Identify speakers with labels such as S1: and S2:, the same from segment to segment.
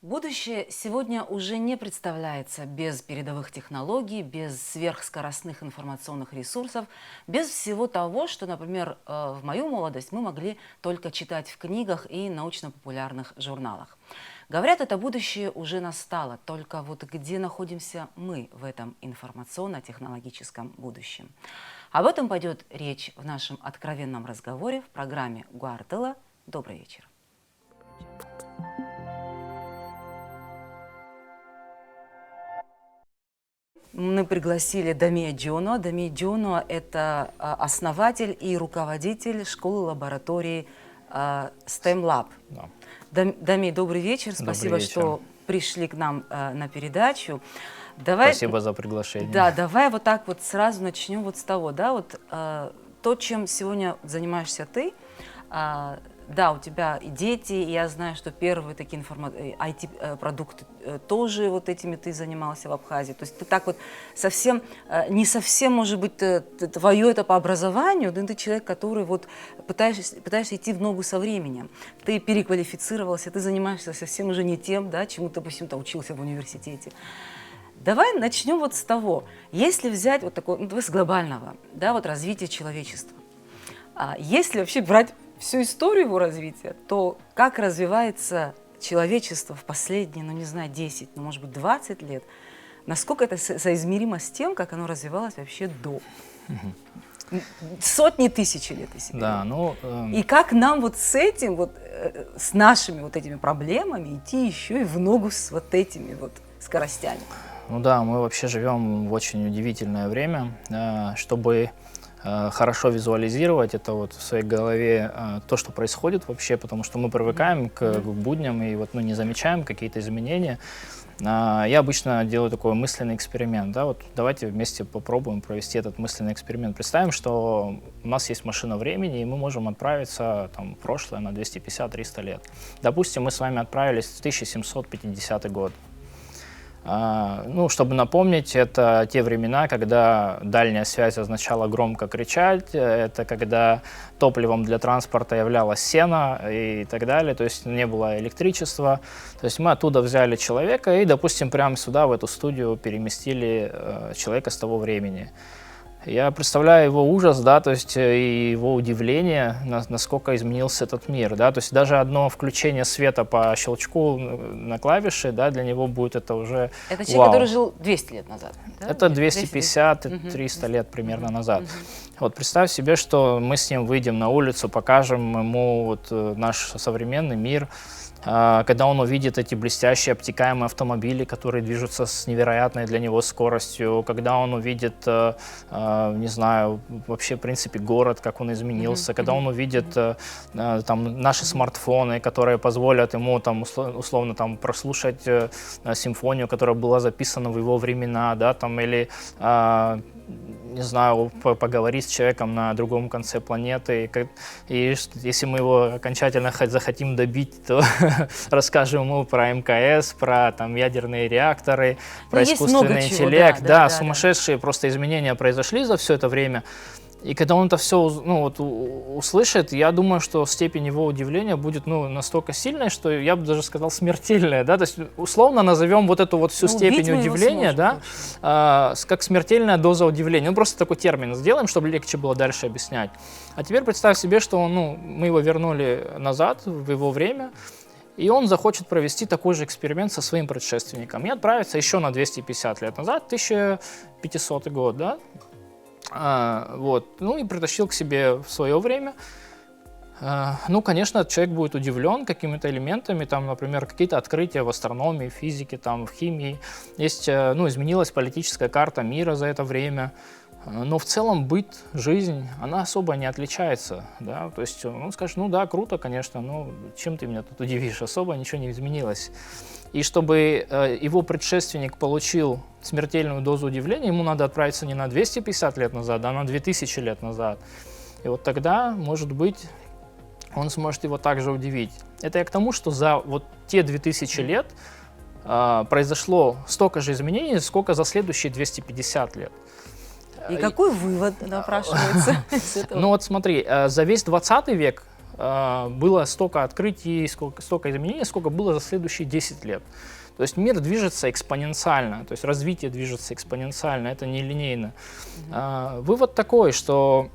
S1: Будущее сегодня уже не представляется без передовых технологий, без сверхскоростных информационных ресурсов, без всего того, что, например, в мою молодость мы могли только читать в книгах и научно-популярных журналах. Говорят, это будущее уже настало, только вот где находимся мы в этом информационно-технологическом будущем? Об этом пойдет речь в нашем откровенном разговоре в программе «Гуартыла». Добрый вечер. Мы пригласили Дамия Джоно. Дамия Джоно – это основатель и руководитель школы-лаборатории STEM Lab.
S2: Да.
S1: Дамия, добрый вечер. Спасибо, что пришли к нам на передачу.
S2: Спасибо за приглашение.
S1: Да, давай вот так вот сразу начнем вот с того, да, вот то, чем сегодня занимаешься ты. Да, у тебя и дети, и я знаю, что первые такие IT-продукты тоже вот этими ты занимался в Абхазии. То есть ты так вот совсем, не совсем, может быть, твое это по образованию, но ты человек, который вот пытаешься идти в ногу со временем. Ты переквалифицировался, ты занимаешься совсем уже не тем, да, чему ты, допустим, учился в университете. Давай начнем вот с того, если взять вот такое, ну, с глобального, да, вот развития человечества. Если вообще брать всю историю его развития, то как развивается человечество в последние, ну не знаю, 10, ну может быть 20 лет, насколько это соизмеримо с тем, как оно развивалось вообще до. Сотни тысяч лет, если
S2: да, ну,
S1: И как нам вот с этим, вот, с нашими вот этими проблемами идти еще и в ногу с вот этими вот скоростями?
S2: Ну да, мы вообще живем в очень удивительное время, чтобы хорошо визуализировать это вот в своей голове, то, что происходит вообще, потому что мы привыкаем к будням и вот, ну, не замечаем какие-то изменения. Я обычно делаю такой мысленный эксперимент. Да? Вот давайте вместе попробуем провести этот мысленный эксперимент. Представим, что у нас есть машина времени, и мы можем отправиться там, в прошлое на 250-300 лет. Допустим, мы с вами отправились в 1750 год. Ну, чтобы напомнить, это те времена, когда дальняя связь означала громко кричать, это когда топливом для транспорта являлось сено и так далее, то есть не было электричества. То есть мы оттуда взяли человека и, допустим, прямо сюда, в эту студию, переместили человека с того времени. Я представляю его ужас, да, то есть и его удивление, насколько изменился этот мир, да, то есть даже одно включение света по щелчку на клавиши, да, для него будет это уже
S1: Это человек, который жил 200 лет назад, да?
S2: Это 250-300 лет примерно назад. Вот представь себе, что мы с ним выйдем на улицу, покажем ему вот наш современный мир, когда он увидит эти блестящие обтекаемые автомобили, которые движутся с невероятной для него скоростью, когда он увидит, не знаю, вообще, в принципе, город, как он изменился, когда он увидит там, наши смартфоны, которые позволят ему там, условно там, прослушать симфонию, которая была записана в его времена, да, там, или не знаю, поговорить с человеком на другом конце планеты. И если мы его окончательно захотим добить, то расскажем ему про МКС, про там, ядерные реакторы, про искусственный интеллект. Да, сумасшедшие просто изменения произошли за все это время. И когда он это все услышит, я думаю, что степень его удивления будет настолько сильной, что я бы даже сказал смертельная. Да? То есть условно назовем вот эту вот всю степень удивления, да, как смертельная доза удивления. Ну, просто такой термин сделаем, чтобы легче было дальше объяснять. А теперь представь себе, что мы его вернули назад, в его время, и он захочет провести такой же эксперимент со своим предшественником и отправиться еще на 250 лет назад, 1500 год, да? Вот. Ну и притащил к себе в свое время. Ну, конечно, человек будет удивлен какими-то элементами, там, например, какие-то открытия в астрономии, физике, там, в химии. Есть, изменилась политическая карта мира за это время. Но в целом быт, жизнь, она особо не отличается, да, то есть он скажет, ну да, круто, конечно, но чем ты меня тут удивишь, особо ничего не изменилось. И чтобы его предшественник получил смертельную дозу удивления, ему надо отправиться не на 250 лет назад, а на 2000 лет назад. И вот тогда, может быть, он сможет его также удивить. Это я к тому, что за вот те 2000 лет произошло столько же изменений, сколько за следующие 250 лет.
S1: И какой вывод напрашивается из этого?
S2: Ну вот смотри, за весь 20 век было столько открытий, столько изменений, сколько было за следующие 10 лет. То есть мир движется экспоненциально, то есть развитие движется экспоненциально, это не линейно. Вывод такой, что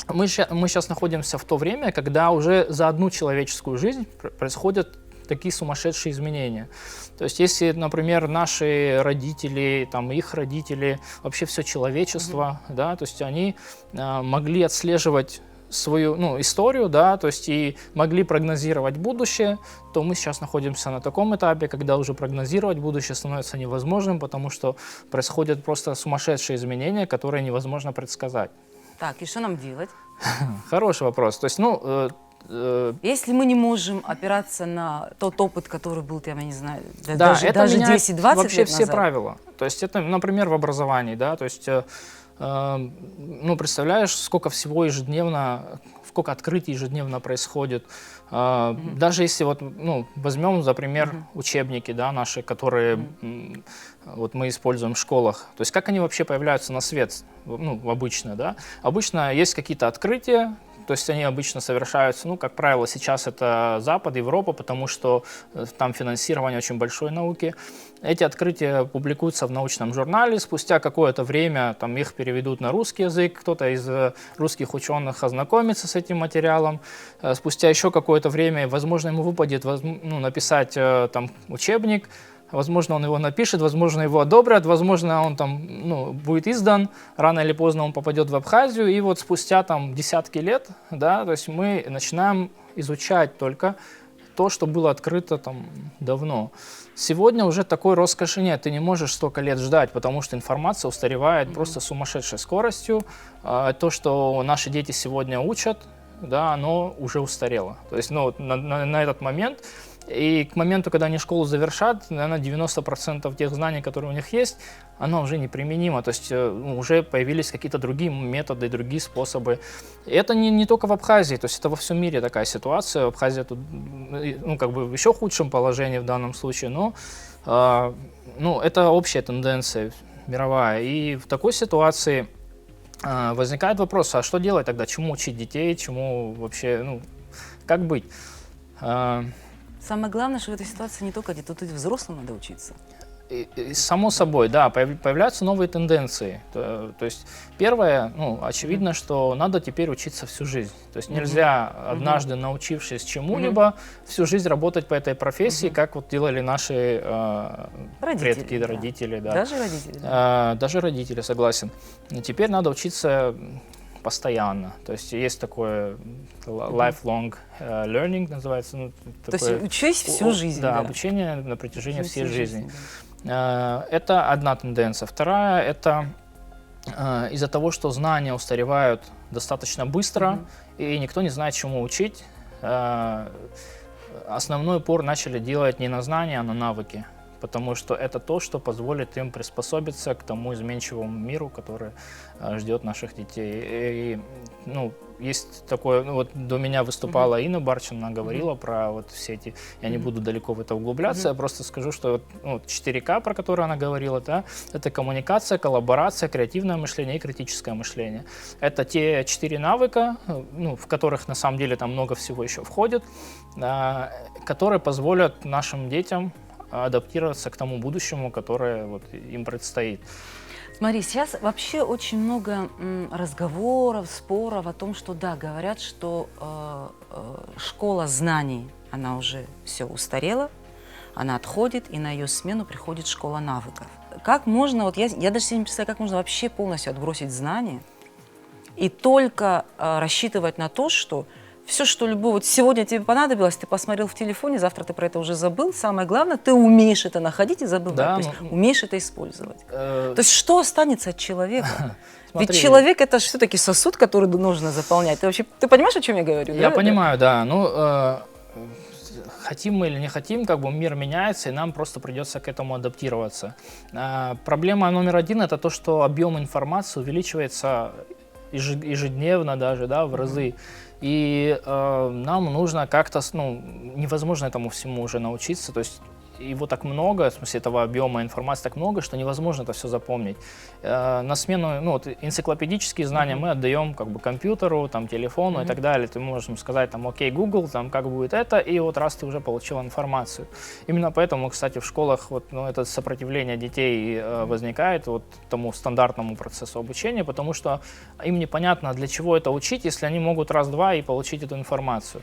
S2: мы сейчас находимся в то время, когда уже за одну человеческую жизнь происходят такие сумасшедшие изменения. То есть если, например, наши родители, там, их родители, вообще все человечество, да, то есть они могли отслеживать свою историю, да, то есть и могли прогнозировать будущее, то мы сейчас находимся на таком этапе, когда уже прогнозировать будущее становится невозможным, потому что происходят просто сумасшедшие изменения, которые невозможно предсказать.
S1: Так, и что нам делать?
S2: Хороший вопрос. То есть,
S1: если мы не можем опираться на тот опыт, который был, я не знаю,
S2: да,
S1: даже
S2: это
S1: 10-20
S2: вообще
S1: лет
S2: все
S1: назад.
S2: правила. То есть это, например, в образовании, да, то есть, представляешь, сколько всего ежедневно, сколько открытий ежедневно происходит. Даже если возьмем, за пример, учебники, да, наши, которые вот мы используем в школах. То есть как они вообще появляются на свет, обычно, да? Обычно есть какие-то открытия, то есть они обычно совершаются, как правило, сейчас это Запад, Европа, потому что там финансирование очень большой науки. Эти открытия публикуются в научном журнале, спустя какое-то время там, их переведут на русский язык, кто-то из русских ученых ознакомится с этим материалом, спустя еще какое-то время, возможно, ему выпадет написать там, учебник, возможно, он его напишет, возможно, его одобрят, возможно, он там, будет издан, рано или поздно он попадет в Абхазию, и вот спустя там, десятки лет, да, то есть мы начинаем изучать только то, что было открыто там, давно. Сегодня уже такой роскоши нет, ты не можешь столько лет ждать, потому что информация устаревает просто сумасшедшей скоростью. То, что наши дети сегодня учат, да, оно уже устарело. То есть на этот момент. И к моменту, когда они школу завершат, наверное, 90% тех знаний, которые у них есть, оно уже неприменимо. То есть уже появились какие-то другие методы, другие способы. И это не только в Абхазии, то есть это во всем мире такая ситуация. Абхазия тут в еще худшем положении в данном случае, но это общая тенденция мировая. И в такой ситуации возникает вопрос, а что делать тогда? Чему учить детей? Чему вообще, как быть?
S1: Самое главное, что в этой ситуации не только где-то тут взрослым надо учиться.
S2: Само собой, да, появляются новые тенденции. То есть первое, очевидно, что надо теперь учиться всю жизнь. То есть нельзя однажды, научившись чему-либо, всю жизнь работать по этой профессии, как вот делали наши предки, родители. Да.
S1: Даже родители. Да.
S2: Даже родители, согласен. И теперь надо учиться постоянно. То есть такое lifelong learning, называется.
S1: То есть учись всю жизнь.
S2: Да, обучение на протяжении всей жизни. Это одна тенденция. Вторая – это из-за того, что знания устаревают достаточно быстро, и никто не знает, чему учить, основной упор начали делать не на знания, а на навыки. Потому что это то, что позволит им приспособиться к тому изменчивому миру, который ждет наших детей. И, есть такое, вот до меня выступала Инна Барчин, она говорила про вот все эти, я не буду далеко в это углубляться, я просто скажу, что 4К, про которые она говорила, да, это коммуникация, коллаборация, креативное мышление и критическое мышление. Это те 4 навыка, в которых на самом деле там много всего еще входит, которые позволят нашим детям адаптироваться к тому будущему, которое им предстоит.
S1: Смотри, сейчас вообще очень много разговоров, споров о том, что да, говорят, что школа знаний, она уже все устарела, она отходит, и на ее смену приходит школа навыков. Как можно, я даже себе не представляю, как можно вообще полностью отбросить знания и только рассчитывать на то, что все, что любое, сегодня тебе понадобилось, ты посмотрел в телефоне, завтра ты про это уже забыл. Самое главное, ты умеешь это находить и забывать, то есть умеешь это использовать. То есть что останется от человека? Ведь человек – это все-таки сосуд, который нужно заполнять. Ты понимаешь, о чем я говорю?
S2: Я понимаю, да. Хотим мы или не хотим, мир меняется, и нам просто придется к этому адаптироваться. Проблема номер один – это то, что объем информации увеличивается ежедневно даже, да, в разы. И нам нужно как-то, ну, невозможно этому всему уже научиться, то есть его так много, в смысле этого объема информации так много, что невозможно это все запомнить. На смену, ну, вот, энциклопедические знания мы отдаем как бы компьютеру, там, телефону и так далее. Ты можешь сказать, там, окей, Google, там, как будет это, и вот раз ты уже получил информацию. Именно поэтому, кстати, в школах вот, ну, это сопротивление детей возникает вот тому стандартному процессу обучения, потому что им непонятно, для чего это учить, если они могут раз-два и получить эту информацию.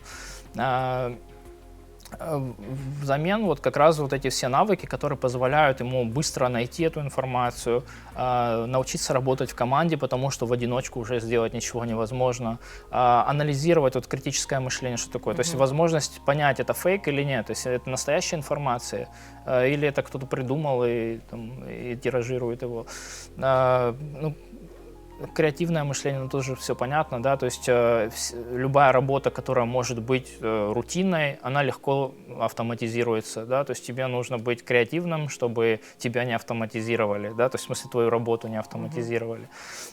S2: Взамен вот как раз вот эти все навыки, которые позволяют ему быстро найти эту информацию, научиться работать в команде, потому что в одиночку уже сделать ничего невозможно, анализировать вот критическое мышление, что такое, то есть возможность понять, это фейк или нет, то есть это настоящая информация или это кто-то придумал и, там, и тиражирует его. Ну, креативное мышление, ну, тоже все понятно, да, то есть любая работа, которая может быть рутинной, она легко автоматизируется, да, то есть тебе нужно быть креативным, чтобы тебя не автоматизировали, да, то есть в смысле твою работу не автоматизировали.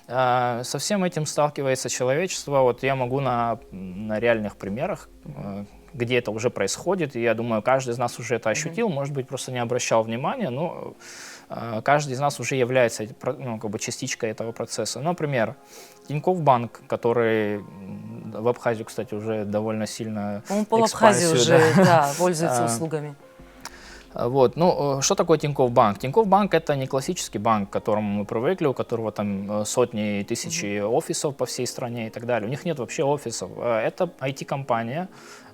S2: Со всем этим сталкивается человечество, вот я могу на реальных примерах, где это уже происходит, и я думаю, каждый из нас уже это ощутил, может быть, просто не обращал внимания, но каждый из нас уже является, ну, как бы частичкой этого процесса. Например, Тинькофф Банк, который в Абхазию, кстати, уже довольно сильно
S1: Он пол Абхазии уже, да, пользуется услугами.
S2: Вот, ну, что такое Тинькофф Банк? Тинькофф Банк — это не классический банк, к которому мы привыкли, у которого там сотни и тысячи офисов по всей стране и так далее. У них нет вообще офисов. Это IT-компания,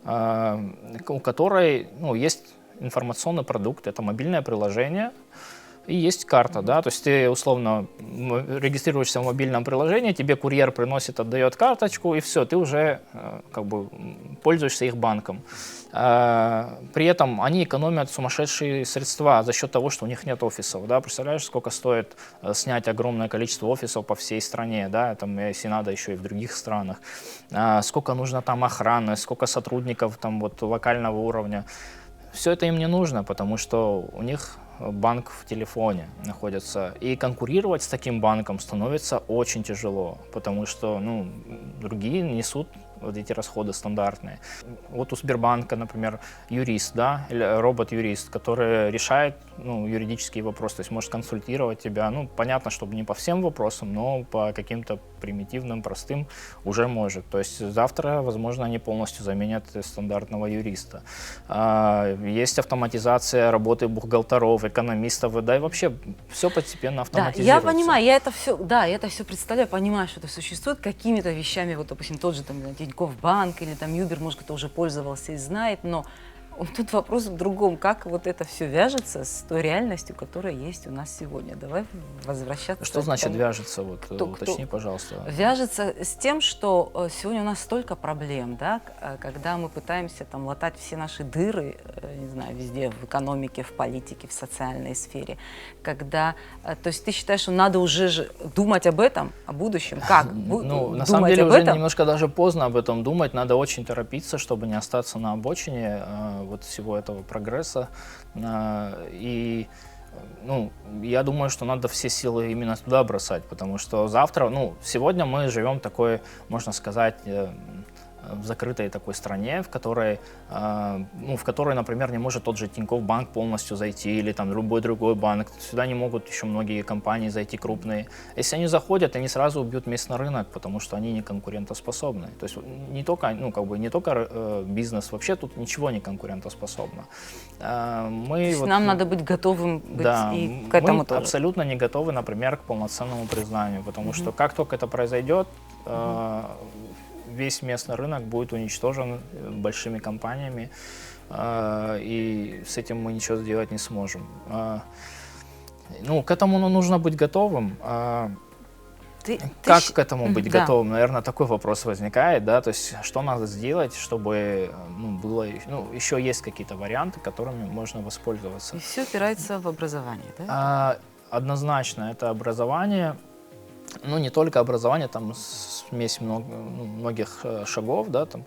S2: у которой, ну, есть информационный продукт, это мобильное приложение, и есть карта, да, то есть ты условно регистрируешься в мобильном приложении, тебе курьер приносит, отдает карточку, и все, ты уже как бы пользуешься их банком. При этом они экономят сумасшедшие средства за счет того, что у них нет офисов, да, представляешь, сколько стоит снять огромное количество офисов по всей стране, да, там, если надо, еще и в других странах, сколько нужно там охраны, сколько сотрудников там вот локального уровня. Все это им не нужно, потому что у них банк в телефоне находится. И конкурировать с таким банком становится очень тяжело, потому что, ну, другие несут вот эти расходы стандартные. Вот у Сбербанка, например, юрист, да, или робот-юрист, который решает, ну, юридические вопросы, то есть может консультировать тебя, ну, понятно, чтобы не по всем вопросам, но по каким-то примитивным, простым уже может. То есть завтра, возможно, они полностью заменят стандартного юриста. Есть автоматизация работы бухгалтеров, экономистов, да, и вообще все постепенно автоматизируется.
S1: Да, я понимаю, я это все представляю, понимаю, что это существует, какими-то вещами, вот, допустим, тот же там Тинькофф Банк или там Юбер, может, кто уже пользовался и знает, но тут вопрос в другом, как вот это все вяжется с той реальностью, которая есть у нас сегодня. Давай возвращаться.
S2: Что значит вяжется? Вот, уточни, пожалуйста.
S1: Вяжется с тем, что сегодня у нас столько проблем, да, когда мы пытаемся там латать все наши дыры, не знаю, везде, в экономике, в политике, в социальной сфере, когда, то есть ты считаешь, что надо уже думать об этом, о будущем, как?
S2: Ну, на самом деле уже немножко даже поздно об этом думать, надо очень торопиться, чтобы не остаться на обочине вот всего этого прогресса. И, ну, я думаю, что надо все силы именно туда бросать, потому что завтра, ну, сегодня мы живем такой, можно сказать, в закрытой такой стране, в которой, например, не может тот же Тинькофф Банк полностью зайти или там любой другой банк. Сюда не могут еще многие компании зайти крупные. Если они заходят, они сразу убьют местный рынок, потому что они не конкурентоспособны. То есть не только, ну, как бы не только бизнес, вообще тут ничего не конкурентоспособно.
S1: Нам надо быть готовым быть,
S2: да,
S1: и к этому
S2: мы
S1: тоже.
S2: Абсолютно не готовы, например, к полноценному признанию, потому что как только это произойдет, весь местный рынок будет уничтожен большими компаниями, и с этим мы ничего сделать не сможем. Ну, к этому нужно быть готовым. Как к этому быть готовым? Наверное, такой вопрос возникает, да, то есть что надо сделать, чтобы, ну, было, ну, еще есть какие-то варианты, которыми можно воспользоваться.
S1: И все опирается в образование, да?
S2: Однозначно, это образование. Ну, не только образование, там смесь многих шагов, да, там.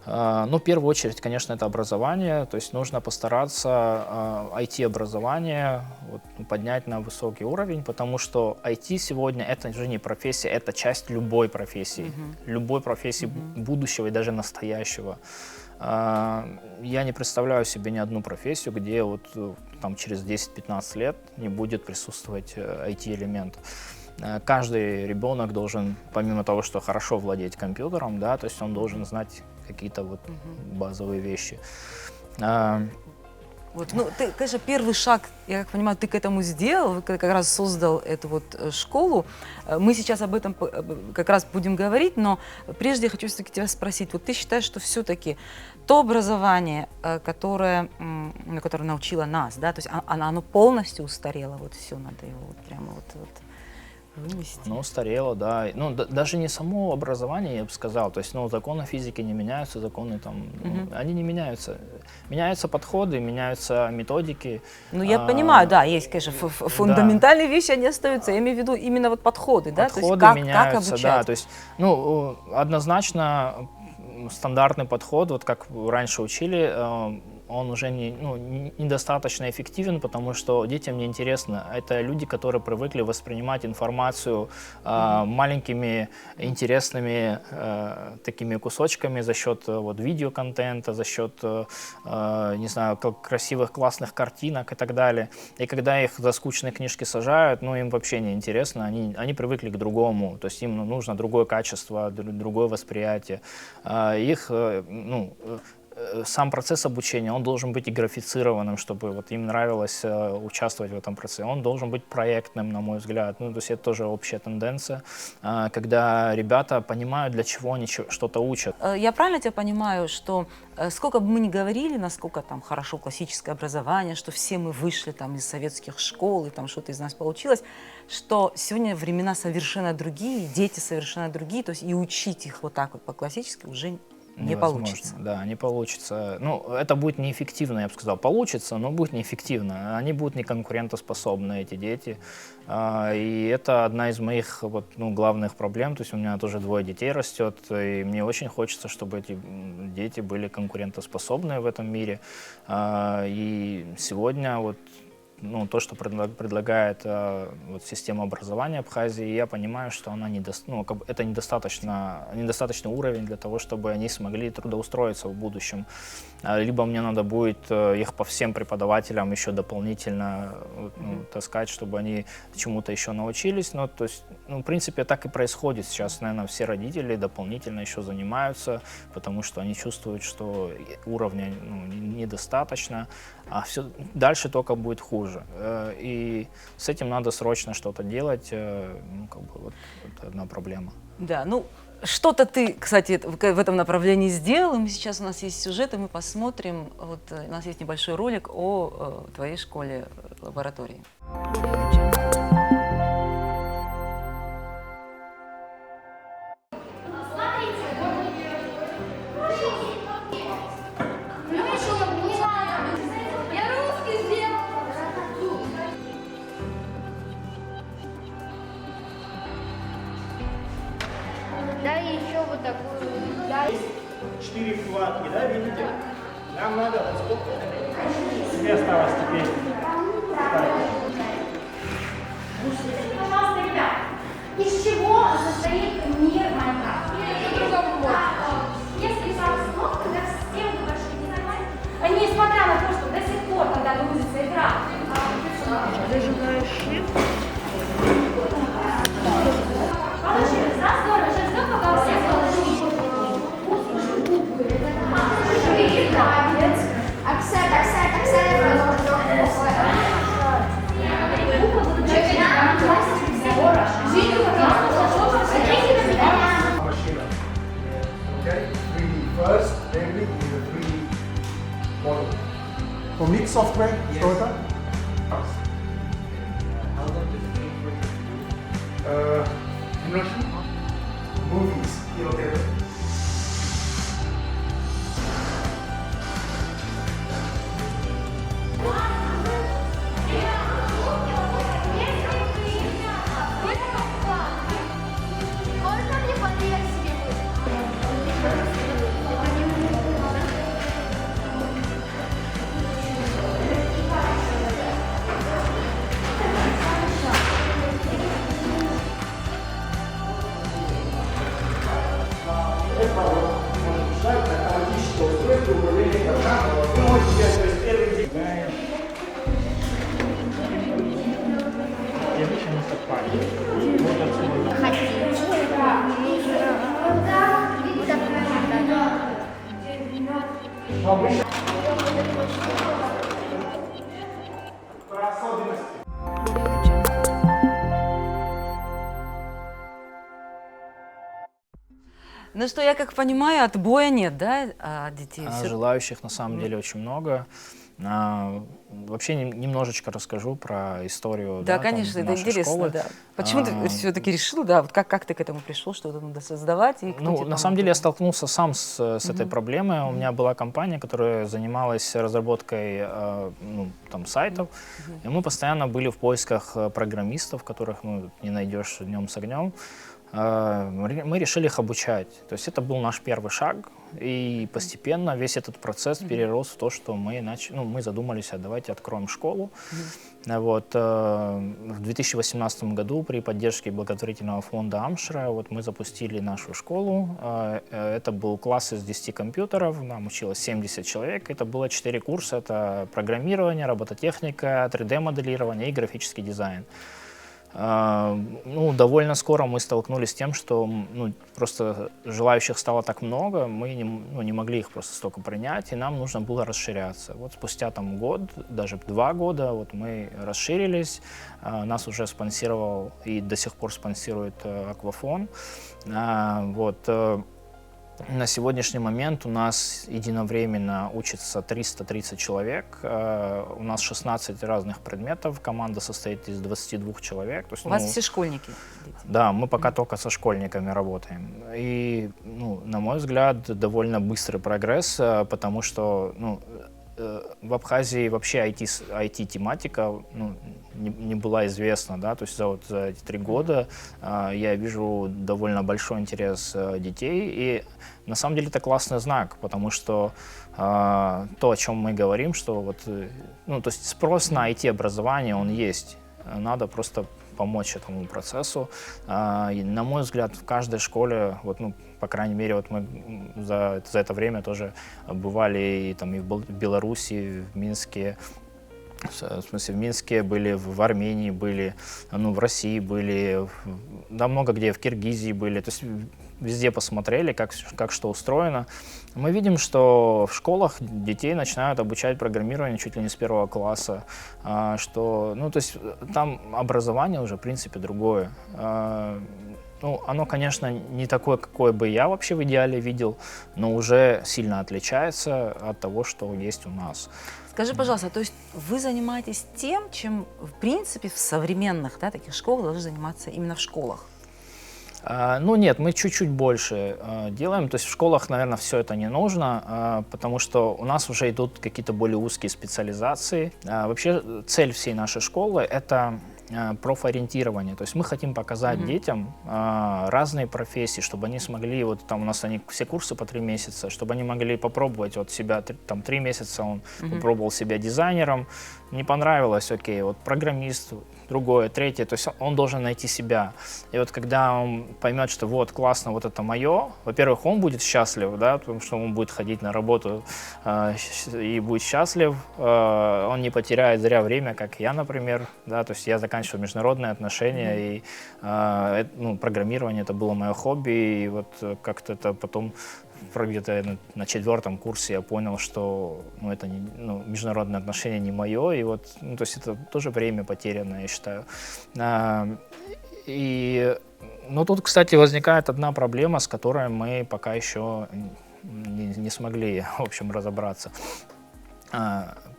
S2: Ну, в первую очередь, конечно, это образование, то есть нужно постараться IT-образование поднять на высокий уровень, потому что IT сегодня это же не профессия, это часть любой профессии, любой профессии будущего и даже настоящего. Я не представляю себе ни одну профессию, где вот там через 10-15 лет не будет присутствовать IT-элемент. Каждый ребенок должен, помимо того, что хорошо владеть компьютером, да, то есть он должен знать какие-то вот базовые вещи.
S1: Вот, ну, ты, конечно, первый шаг, я как понимаю, ты к этому сделал, как раз создал эту вот школу. Мы сейчас об этом как раз будем говорить, но прежде я хочу все-таки тебя спросить. Вот ты считаешь, что все-таки то образование, которое научило нас, да, то есть оно полностью устарело, вот все, надо его вот прямо вот вынести?
S2: Ну, устарело, да. Ну, даже не само образование, я бы сказал. То есть, ну, законы физики не меняются, законы там, они не меняются. Меняются подходы, меняются методики.
S1: Ну, я понимаю, да, есть, конечно, фундаментальные вещи, они остаются. Я имею в виду именно вот подходы, да?
S2: Подходы
S1: то есть
S2: меняются,
S1: как обучать?
S2: да. То есть, ну, однозначно стандартный подход, вот как раньше учили, он уже недостаточно эффективен, потому что детям не интересно. Это люди, которые привыкли воспринимать информацию маленькими интересными такими кусочками за счет вот, видеоконтента, за счет, не знаю, красивых классных картинок и так далее. И когда их за скучные книжки сажают, ну, им вообще не интересно, они привыкли к другому, то есть им нужно другое качество, другое восприятие. Их, ну, сам процесс обучения, он должен быть и графицированным, чтобы вот им нравилось участвовать в этом процессе. Он должен быть проектным, на мой взгляд. Ну, то есть это тоже общая тенденция, когда ребята понимают, для чего они что-то учат.
S1: Я правильно тебя понимаю, что сколько бы мы ни говорили, насколько там хорошо классическое образование, что все мы вышли там из советских школ, и там что-то из нас получилось, что сегодня времена совершенно другие, дети совершенно другие, то есть и учить их вот так вот по-классически уже не получится.
S2: Да, не получится. Ну, это будет неэффективно, я бы сказал. Получится, но будет неэффективно. Они будут неконкурентоспособны, эти дети. И это одна из моих вот, ну, главных проблем. То есть у меня тоже 2 детей растет, и мне очень хочется, чтобы эти дети были конкурентоспособны в этом мире. И сегодня вот ну, то, что предлагает вот, система образования Абхазии, я понимаю, что она это недостаточный уровень для того, чтобы они смогли трудоустроиться в будущем. Либо мне надо будет их по всем преподавателям еще дополнительно таскать, чтобы они чему-то еще научились. Ну, то есть, ну, в принципе, так и происходит сейчас. Наверное, все родители дополнительно еще занимаются, потому что они чувствуют, что уровня недостаточно, а все дальше только будет хуже. И с этим надо срочно что-то делать. Ну, как бы вот одна проблема.
S1: Да, ну что-то ты, кстати, в этом направлении сделал. И сейчас у нас есть сюжет, и мы посмотрим. Вот у нас есть небольшой ролик о твоей школе, лаборатории.
S3: Да, и еще вот такую. Да.
S4: 4 вкладки, да, видите? Нам надо вот сколько? Тебе осталось теперь.
S3: Скажите, пожалуйста, ребят, из чего состоит мир Майнкрафт? Если сразу ног, когда все большие дизайнеры, несмотря на то, что до сих пор, когда грузится игра, зажигаешь shift. Получилось, да? Здорово. Сейчас ждем, пока все положили. Акцент.
S5: Okay, 3D first, then we do the 3D model. For mix software, Toyota?
S4: How long does it take for you?
S5: In Russian? Movies, кинотеатр.
S4: помочь тебе, то есть первый день. Я вижу, не совпали. Вот отсюда. Про особенности.
S1: Ну что, я как понимаю, отбоя нет, да, от детей? Всё-
S2: Желающих на самом деле очень много. Вообще немножечко расскажу про историю.
S1: Да,
S2: там,
S1: конечно, это
S2: нашей
S1: интересно,
S2: школы.
S1: да. Почему ты все-таки решил, да, вот как ты к этому пришел, что это надо создавать? И кто
S2: Ну,
S1: тебе
S2: на самом
S1: помог?
S2: деле я столкнулся сам с этой проблемой. У меня была компания, которая занималась разработкой ну, там, сайтов, и мы постоянно были в поисках программистов, которых ну, не найдешь днем с огнем. Мы решили их обучать. То есть это был наш первый шаг, и постепенно весь этот процесс перерос в то, что мы задумались, а давайте откроем школу. Вот, в 2018 году при поддержке благотворительного фонда Амшра вот, мы запустили нашу школу. Это был класс из 10 компьютеров, нам училось 70 человек. Это было 4 курса, это программирование, робототехника, 3D-моделирование и графический дизайн. Ну, довольно скоро мы столкнулись с тем, что ну, просто желающих стало так много, мы не могли их просто столько принять, и нам нужно было расширяться. Вот спустя там год, даже 2 года, вот мы расширились, нас уже спонсировал и до сих пор спонсирует Аквафон. Вот. На сегодняшний момент у нас единовременно учится 330 человек, у нас 16 разных предметов, команда состоит из 22 человек. То есть,
S1: У вас все школьники? Дети.
S2: Да, мы пока только со школьниками работаем. И, ну, на мой взгляд, довольно быстрый прогресс, потому что ну, в Абхазии вообще IT-тематика ну, не была известна, да, то есть за эти 3 года я вижу довольно большой интерес детей, и на самом деле это классный знак, потому что то, о чем мы говорим, что вот, ну, то есть спрос на IT-образование, он есть, надо просто помочь этому процессу. И, на мой взгляд, в каждой школе, вот, ну, по крайней мере, вот мы за это время тоже бывали и в Беларуси, в Минске, в смысле, в Минске были, в Армении были, ну, в России были, да, много где, в Киргизии были, то есть везде посмотрели, как что устроено. Мы видим, что в школах детей начинают обучать программированию чуть ли не с 1 класса, что, ну, то есть там образование уже, в принципе, другое. Ну, оно, конечно, не такое, какое бы я вообще в идеале видел, но уже сильно отличается от того, что есть у нас.
S1: Скажи, пожалуйста, то есть вы занимаетесь тем, чем, в принципе, в современных, да, таких школах должны заниматься именно в школах?
S2: Ну нет, мы чуть-чуть больше делаем, то есть в школах, наверное, все это не нужно, потому что у нас уже идут какие-то более узкие специализации. Вообще цель всей нашей школы — это профориентирование, то есть мы хотим показать детям разные профессии, чтобы они смогли, вот там у нас все курсы по 3 месяца, чтобы они могли попробовать вот себя, там 3 месяца он попробовал себя дизайнером, не понравилось, окей, вот программист, другое, третье, то есть он должен найти себя. И вот когда он поймет, что вот классно, вот это мое, во-первых, он будет счастлив, да, потому что он будет ходить на работу и будет счастлив, он не потеряет зря время, как я, например, да, то есть я заканчивал международные отношения, и ну, программирование это было мое хобби, и вот как-то это потом где-то на 4-м курсе я понял, что ну, это не, ну, международные отношения не мое, и вот, ну, то есть это тоже время потерянное, я считаю. Но тут, кстати, возникает одна проблема, с которой мы пока еще не смогли, в общем, разобраться.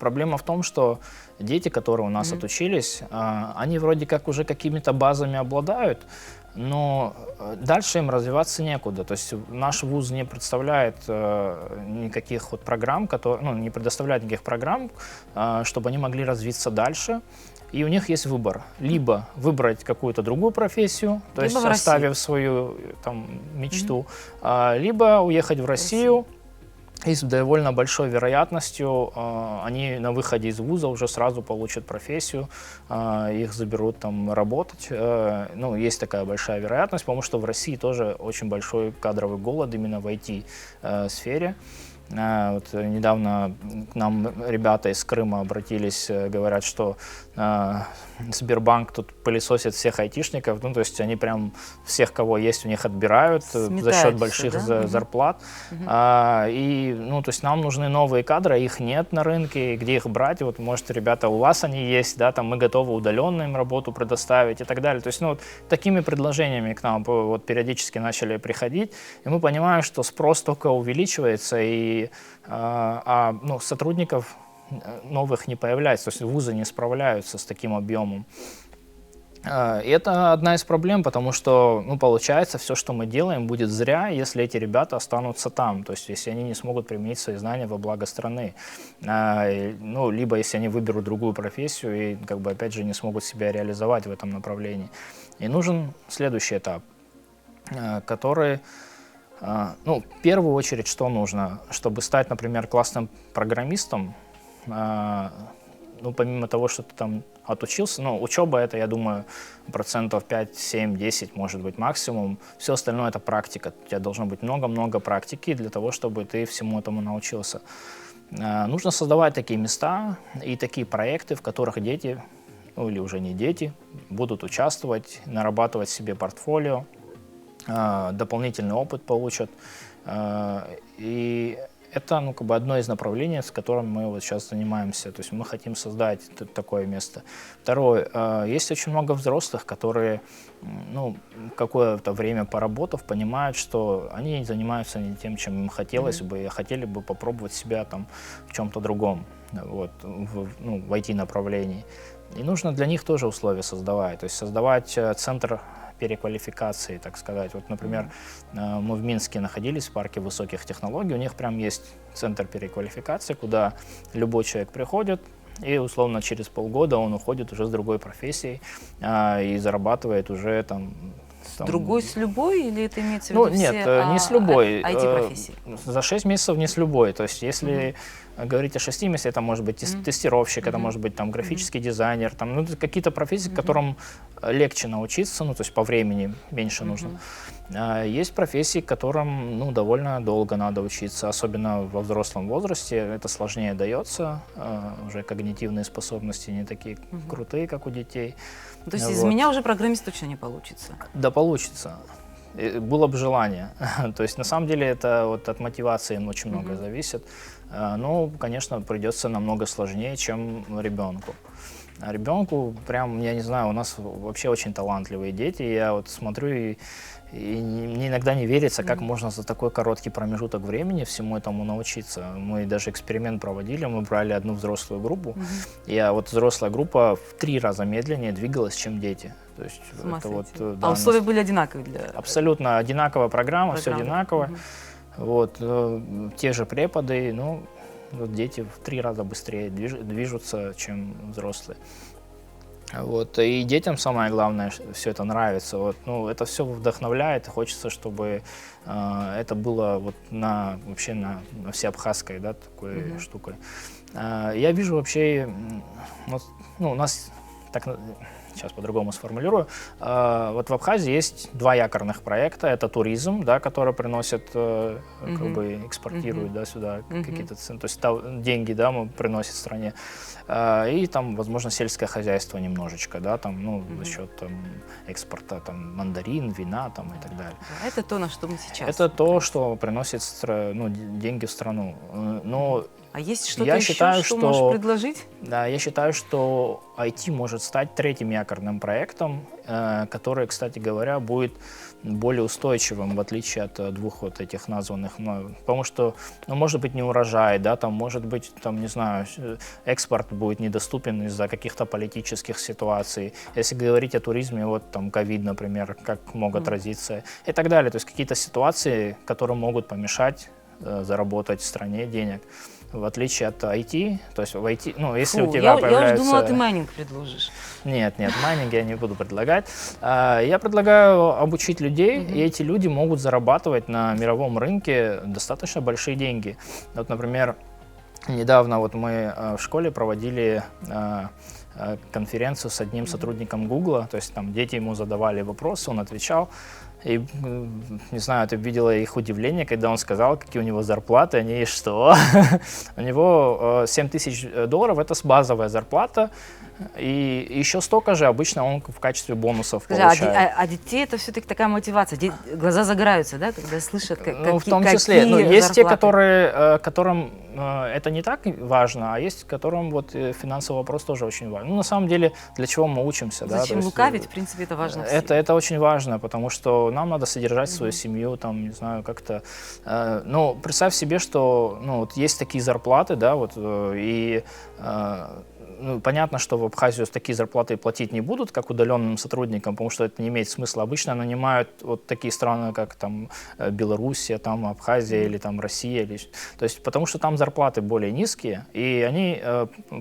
S2: Проблема в том, что дети, которые у нас отучились, они вроде как уже какими-то базами обладают, но дальше им развиваться некуда. То есть наш вуз не представляет никаких вот программ, ну, не предоставляет никаких программ, чтобы они могли развиться дальше. И у них есть выбор. Либо выбрать какую-то другую профессию, то есть оставив свою там, мечту, либо уехать в Россию. И с довольно большой вероятностью они на выходе из вуза уже сразу получат профессию, их заберут там работать. Ну, есть такая большая вероятность, потому что в России тоже очень большой кадровый голод именно в IT-сфере. Вот недавно к нам ребята из Крыма обратились, говорят, что Сбербанк тут пылесосит всех айтишников, ну, то есть они прям всех, кого есть, у них отбирают за
S1: Сметают
S2: счет
S1: всё,
S2: больших
S1: да?
S2: зарплат. И, ну, то есть нам нужны новые кадры, их нет на рынке, и где их брать? Вот, может, ребята, у вас они есть, да, там мы готовы удаленно им работу предоставить и так далее. То есть, ну, вот такими предложениями к нам вот периодически начали приходить, и мы понимаем, что спрос только увеличивается, и ну, сотрудников новых не появляется, то есть вузы не справляются с таким объемом. И это одна из проблем, потому что, ну, получается, все, что мы делаем, будет зря, если эти ребята останутся там, то есть если они не смогут применить свои знания во благо страны, ну, либо если они выберут другую профессию и, как бы, опять же, не смогут себя реализовать в этом направлении. И нужен следующий этап, который... Ну, в первую очередь, что нужно, чтобы стать, например, классным программистом, ну, помимо того, что ты там отучился, ну, учеба это, я думаю, 5, 7, 10, может быть, максимум. Все остальное это практика. У тебя должно быть много-много практики для того, чтобы ты всему этому научился. Нужно создавать такие места и такие проекты, в которых дети, ну, или уже не дети, будут участвовать, нарабатывать себе портфолио, дополнительный опыт получат. И это, ну, как бы одно из направлений, с которым мы вот сейчас занимаемся. То есть мы хотим создать такое место. Второе. Есть очень много взрослых, которые, ну, какое-то время поработав, понимают, что они занимаются не тем, чем им хотелось бы, и хотели бы попробовать себя там в чем-то другом, вот, в IT-направлении. И нужно для них тоже условия создавать. То есть создавать центр переквалификации, так сказать. Вот, например, мы в Минске находились в парке высоких технологий, у них прям есть центр переквалификации, куда любой человек приходит, и условно через полгода он уходит уже с другой профессией и зарабатывает уже там...
S1: Другой с любой, или это имеется в
S2: Ну,
S1: виду
S2: нет,
S1: все
S2: не с любой.
S1: IT-профессии?
S2: За 6 месяцев не с любой. То есть если говорить о 6 месяцах, это может быть тестировщик, это может быть там графический дизайнер, там, ну, какие-то профессии, которым легче научиться, ну, то есть по времени меньше нужно. Есть профессии, которым, ну, довольно долго надо учиться, особенно во взрослом возрасте. Это сложнее дается, уже когнитивные способности не такие крутые, как у детей.
S1: То есть из меня уже программист точно не получится?
S2: Да, получится. Было бы желание. То есть на самом деле это вот от мотивации очень много зависит. Но, конечно, придется намного сложнее, чем ребенку. А ребенку прям, я не знаю, у нас вообще очень талантливые дети. Я вот смотрю и мне иногда не верится, как можно за такой короткий промежуток времени всему этому научиться. Мы даже эксперимент проводили, мы брали одну взрослую группу, и вот взрослая группа в 3 раза медленнее двигалась, чем дети. То есть это вот, да,
S1: а условия были одинаковые для...
S2: Абсолютно одинаковая программа, все одинаково. Вот, те же преподы, ну, вот дети в 3 раза быстрее движутся, чем взрослые. Вот, и детям самое главное, все это нравится. Вот, ну, это все вдохновляет, и хочется, чтобы это было вот вообще на всеабхазской, да, такой штукой. Я вижу вообще, ну, у нас так... Сейчас по-другому сформулирую. Вот в Абхазии есть 2 якорных проекта. Это туризм, да, который приносит, как бы экспортирует, да, сюда какие-то цены, то есть деньги, да, приносит стране. И там, возможно, сельское хозяйство немножечко, да, там, ну, за счет там экспорта там мандарин, вина там и так далее.
S1: Это то, на что мы сейчас.
S2: Это то, что приносит, ну, деньги в страну. Но
S1: а есть что-то еще, что можешь предложить?
S2: Да, я считаю, что IT может стать 3-м якорным проектом, который, кстати говоря, будет более устойчивым, в отличие от 2 вот этих названных мной. Потому что, ну, может быть, не урожай, да, там, может быть, там, не знаю, экспорт будет недоступен из-за каких-то политических ситуаций. Если говорить о туризме, вот там ковид, например, как мог отразиться и так далее. То есть какие-то ситуации, которые могут помешать заработать в стране денег. В отличие от IT, то есть в IT, ну, если у тебя появляется...
S1: Я уже думала, ты майнинг предложишь.
S2: Нет, майнинг я не буду предлагать. Я предлагаю обучить людей, и эти люди могут зарабатывать на мировом рынке достаточно большие деньги. Вот, например, недавно вот мы в школе проводили конференцию с одним сотрудником Гугла, то есть там дети ему задавали вопросы, он отвечал. И, не знаю, ты видела их удивление, когда он сказал, какие у него зарплаты, они что? У него $7000 – это базовая зарплата, и еще столько же обычно он в качестве бонусов
S1: Скажи,
S2: получает.
S1: а детей это все-таки такая мотивация, глаза загораются, да, когда слышат,
S2: Ну, в том числе, ну, есть те, которым это не так важно, а есть которым вот финансовый вопрос тоже очень важен. Ну, на самом деле, для чего мы учимся, да?
S1: Зачем лукавить, в принципе, это важно всем.
S2: Это очень важно, потому что нам надо содержать свою семью, там, не знаю, как-то. Ну, представь себе, что, ну, вот есть такие зарплаты, да, вот, и ну, понятно, что в Абхазию такие зарплаты платить не будут, как удаленным сотрудникам, потому что это не имеет смысла. Обычно нанимают вот такие страны, как там Белоруссия, там Абхазия или там Россия. Или... То есть, потому что там зарплаты более низкие, и они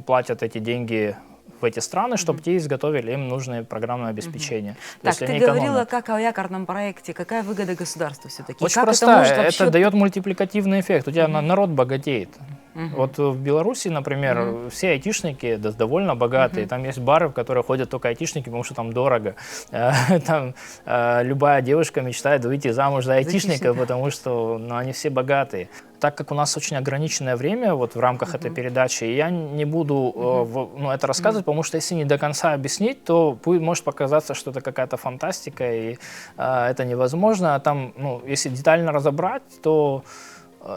S2: платят эти деньги в эти страны, чтобы те изготовили им нужное программное обеспечение.
S1: Так, ты говорила, как о якорном проекте, какая выгода государству все-таки?
S2: Очень простая, это дает мультипликативный эффект, у тебя народ богатеет. Вот в Беларуси, например, все айтишники довольно богатые. Там есть бары, в которые ходят только айтишники, потому что там дорого. Там любая девушка мечтает выйти замуж за айтишника, потому что они все богатые. Так как у нас очень ограниченное время вот в рамках этой передачи, я не буду это рассказывать, потому что если не до конца объяснить, то может показаться, что это какая-то фантастика, и это невозможно. А там, ну, если детально разобрать, то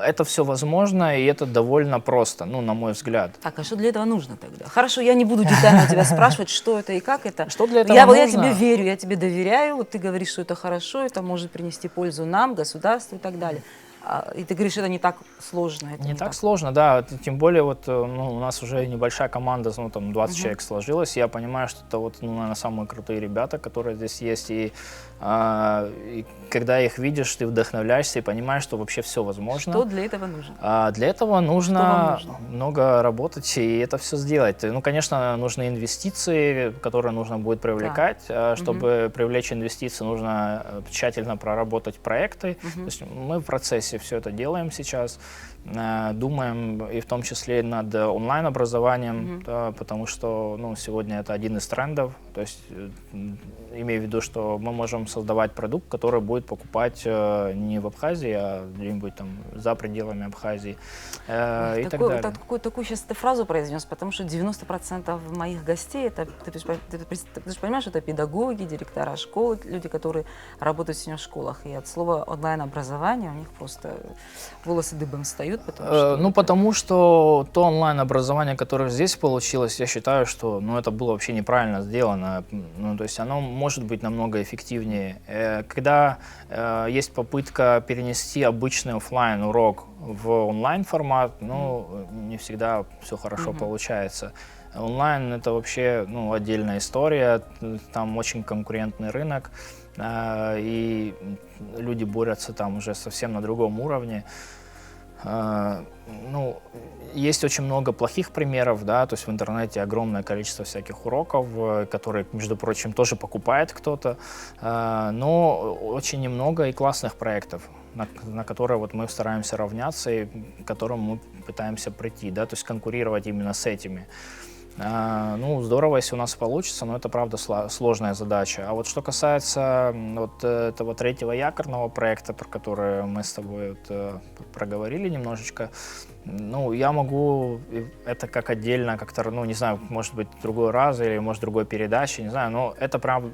S2: это все возможно, и это довольно просто, ну, на мой взгляд.
S1: Так, а что для этого нужно тогда? Хорошо, я не буду детально тебя спрашивать, что это и как это.
S2: Что для этого нужно?
S1: Я тебе верю, я тебе доверяю, вот ты говоришь, что это хорошо, это может принести пользу нам, государству и так далее. И ты говоришь, это не так сложно. Это
S2: не так сложно, да. Тем более вот, ну, у нас уже небольшая команда, ну, там 20 человек сложилась. Я понимаю, что это вот, ну, наверное, самые крутые ребята, которые здесь есть. И когда их видишь, ты вдохновляешься и понимаешь, что вообще все возможно.
S1: Что для этого нужно?
S2: Для этого нужно много работать и это все сделать. Ну, конечно, нужны инвестиции, которые нужно будет привлекать. Чтобы привлечь инвестиции, нужно тщательно проработать проекты. То есть мы в процессе все это делаем сейчас. Думаем и в том числе над онлайн-образованием, да, потому что, ну, сегодня это один из трендов. То есть имею в виду, что мы можем создавать продукт, который будет покупать не в Абхазии, а где-нибудь там за пределами Абхазии и так далее.
S1: Такую сейчас ты фразу произнес, потому что 90% моих гостей, это, ты же понимаешь, это педагоги, директора школы, люди, которые работают сегодня в школах. И от слова онлайн-образование у них просто волосы дыбом встают.
S2: Потому что то онлайн-образование, которое здесь получилось, я считаю, что, ну, это было вообще неправильно сделано. Ну, то есть оно может быть намного эффективнее. Когда есть попытка перенести обычный офлайн урок в онлайн-формат, ну, не всегда все хорошо получается. Онлайн — это вообще, ну, отдельная история, там очень конкурентный рынок, и люди борются там уже совсем на другом уровне. Ну, есть очень много плохих примеров, да, то есть в интернете огромное количество всяких уроков, которые, между прочим, тоже покупает кто-то, но очень немного и классных проектов, на которые вот мы стараемся равняться и к которым мы пытаемся прийти, да, то есть конкурировать именно с этими. Ну, здорово, если у нас получится, но это, правда, сложная задача. А вот что касается вот этого третьего якорного проекта, про который мы с тобой вот проговорили немножечко, ну, я могу это как отдельно, как-то, ну, не знаю, может быть, другой раз или, может, другой передаче, не знаю, но это прям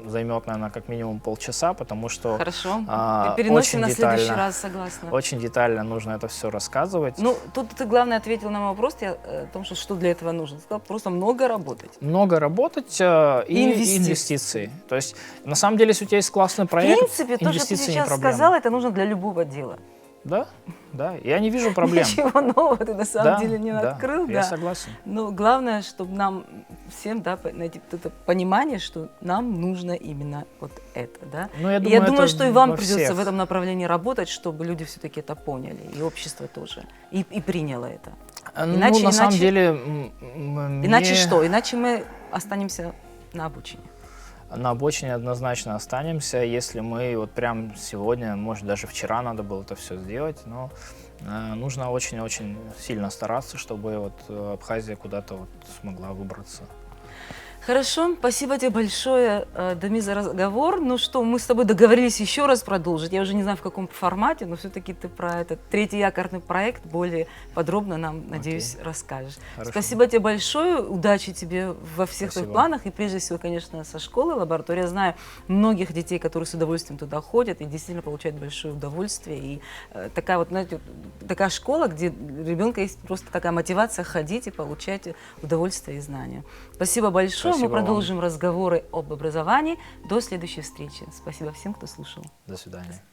S2: займет, наверное, как минимум полчаса, потому что
S1: Хорошо. Переносим на следующий
S2: детально,
S1: раз, согласна.
S2: очень детально нужно это все рассказывать.
S1: Ну, тут ты, главное, ответил на мой вопрос о том, что для этого нужно. Ты сказал, просто много работать.
S2: Много работать и инвестиции. То есть, на самом деле, если у тебя есть классный проект,
S1: в принципе, то, что ты сейчас сказал, это нужно для любого дела.
S2: Да, да, я не вижу проблем.
S1: Ничего нового ты на самом деле не открыл.
S2: Я согласен.
S1: Но главное, чтобы нам всем, да, найти это понимание, что нам нужно именно вот это, да.
S2: Ну,
S1: я думаю, что и вам придется в этом направлении работать, чтобы люди все-таки это поняли, и общество тоже, и приняло это.
S2: Иначе, ну, на самом деле...
S1: Иначе что? Иначе мы останемся на обочине.
S2: На обочине однозначно останемся, если мы вот прям сегодня, может, даже вчера надо было это все сделать, но нужно очень-очень сильно стараться, чтобы вот Абхазия куда-то вот смогла выбраться.
S1: Хорошо, спасибо тебе большое, Дами, за разговор. Ну что, мы с тобой договорились еще раз продолжить. Я уже не знаю, в каком формате, но все-таки ты про этот третий якорный проект более подробно нам, надеюсь, расскажешь.
S2: Хорошо.
S1: Спасибо тебе большое, удачи тебе во всех твоих
S2: Спасибо.
S1: планах. И прежде всего, конечно, со школы, лаборатории. Я знаю многих детей, которые с удовольствием туда ходят и действительно получают большое удовольствие. И такая вот, знаете, такая школа, где у ребенка есть просто такая мотивация ходить и получать удовольствие и знания. Спасибо большое.
S2: Спасибо
S1: Мы
S2: вам.
S1: продолжим разговоры об образовании. До следующей встречи. Спасибо всем, кто слушал.
S2: До свидания.